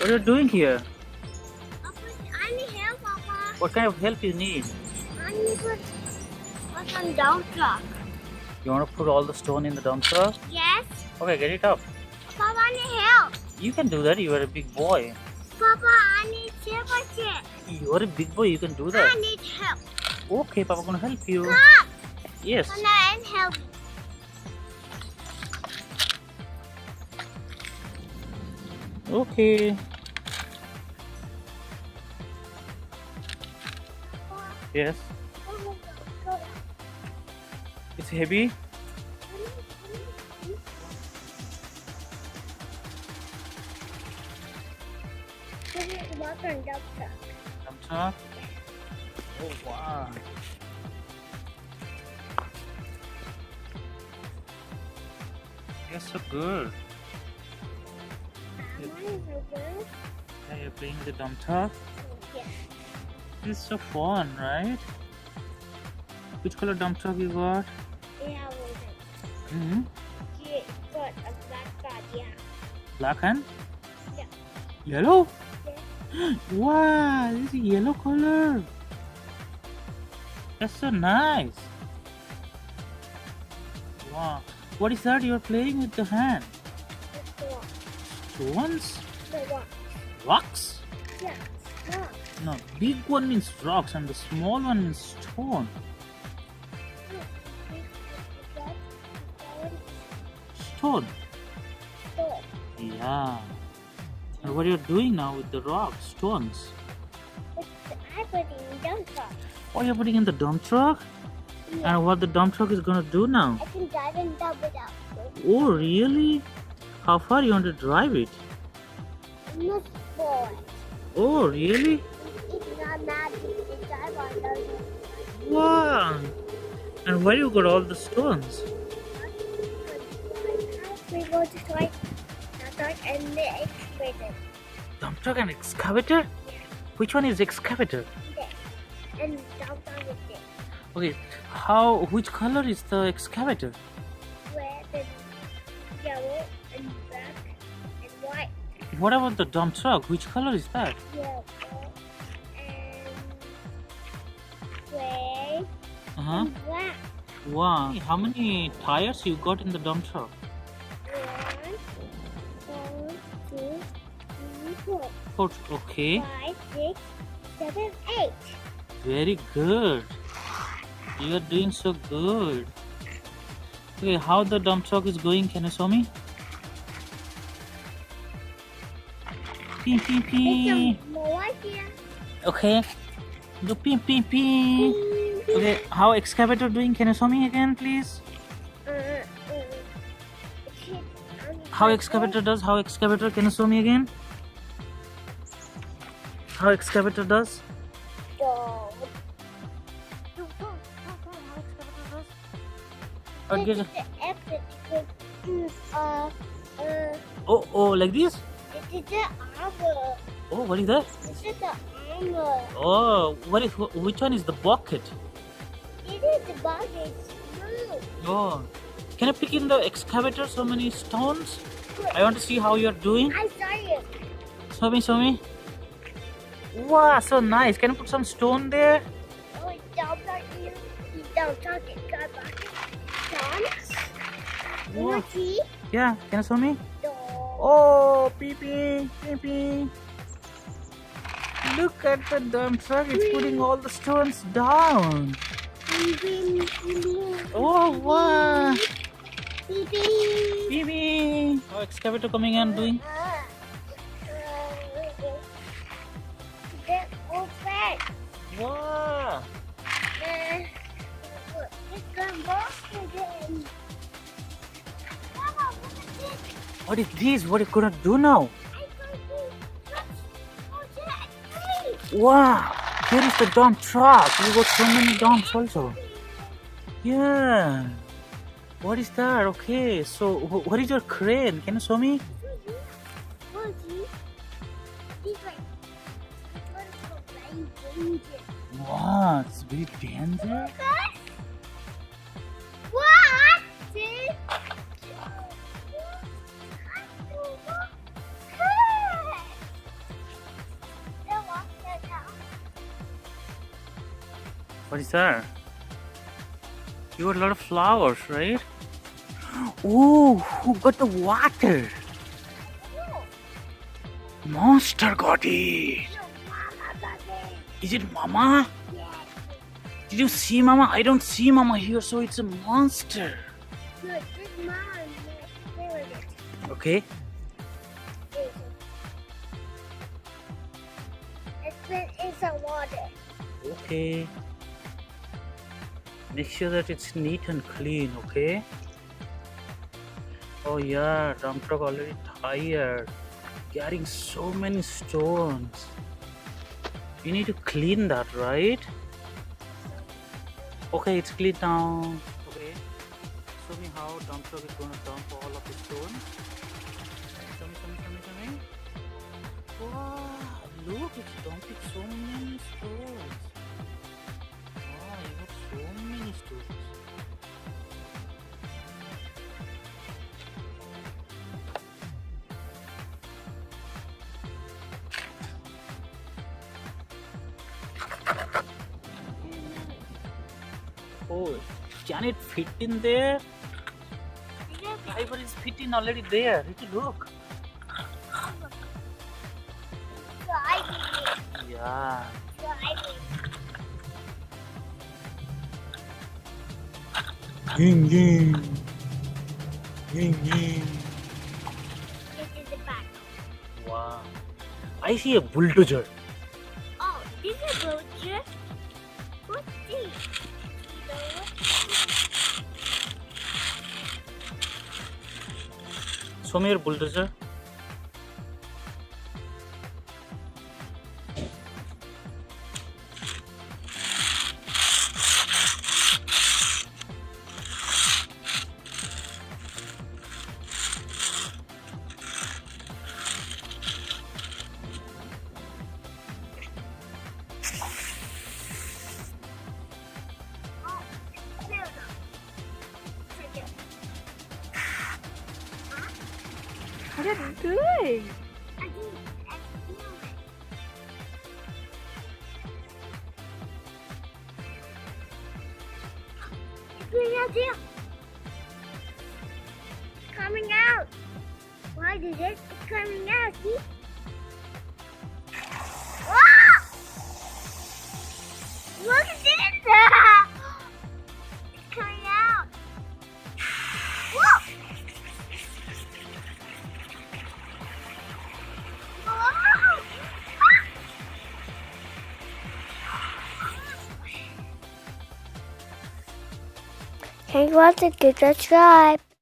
What are you doing here? Papa, I need help, Papa. What kind of help you need? I need to put on dump truck. You want to put all the stone in the dump truck? Yes. Okay, get it up. Papa, I need help. You can do that. You are a big boy. Papa, I need chip. You are a big boy. You can do that. I need help. Okay, Papa gonna help you. Come. Yes. Come and help me. Okay. Yes. It's heavy. Walk on dump truck. Dump truck. Oh wow. You're so good. Yeah, you're playing with the dump truck. Yeah. This is so fun, right? Which color dump truck you got? Yeah, Mm-hmm. she got a black card, yeah. Black and? Yeah. Yellow? Yeah. Wow, this is yellow color. That's so nice. Wow. What is that you're playing with the hand? Stones? The rock. Rocks? Yeah, rock. No, big one means rocks and the small one means stone. Stone. So, Yeah. And what are you doing now with the rocks, stones? I put in dump truck. Oh, you're putting in the dump truck? Yeah. And what the dump truck is gonna do now? I can drive and dump it out. Oh, really? How far you want to drive it? Not boy. Oh, really? It's not magic. It's drive on the Wow. And where you got all the stones? we go to toy and the excavator. Dump truck and excavator? Yeah. Which one is excavator? There. And dump on it there. Okay, which color is the excavator? Red and yellow and black and white. What about the dump truck? Which color is that? Yellow and gray Uh-huh. and black. Wow. How many tires you got in the dump truck? 1, 2, 3, 4, Four. Okay. 5, 6, 7, 8. Very good. You are doing so good. Okay, how the dump truck is going? Can you show me? Pee pee pee. There's some more here. Okay. Do pee pee pee. Okay, how excavator doing? Can you show me again, please? How excavator does? How excavator? Can you show me again? How excavator does? Okay. Oh, like this? This is the armor. Oh, what is that? This is the armor. Oh, which one is the bucket? This is the bucket. Blue. Oh, can I pick in the excavator so many stones? I want to see how you're doing. I saw you. Show me. Wow, so nice. Can you put some stone there? Oh, it's down here. It's down talking. Got bucket. Wow. Wanna see? Yeah, can you show me? No. Oh, pee pee, pee pee. Look at the dump truck. It's putting all the stones down. Oh, wow. Pee pee. Oh, excavator coming and doing. That's open. Wow. It's gonna work again. Mama, what is this? What is this? What are you gonna do now? Wow. Here is the dump truck. You got so many dumps also. Yeah. What is that? Okay. So, what is your crane? Can you show me? Wow, it's very dangerous. What? What is that? You got a lot of flowers, right? Oh, who got the water? Monster got it. No, Mama got it. Is it Mama? Yes. Did you see Mama? I don't see Mama here, so it's a monster. No, this mine. Where is it? Okay. It's a water. Okay. Make sure that it's neat and clean, okay? Oh yeah, dump truck already tired. Carrying so many stones. You need to clean that, right? Okay, it's clean now. Okay. Show me how dump truck is gonna dump all of the stones. Show me. Wow, look, it's dumping so many stones. Wow, you got so many stones. Oh, can it fit in there? Driver is fitting already there. Did you look? Yeah. Ying ying. Ying ying. This is the back. Wow. I see a bulldozer. Oh, this is a bulldozer. What's this? Show me your bulldozer. What are you doing? It's coming out. Why is it? It's coming out. See? Ah! Look at this! It's coming out. Whoa! Hey, what's a good subscribe?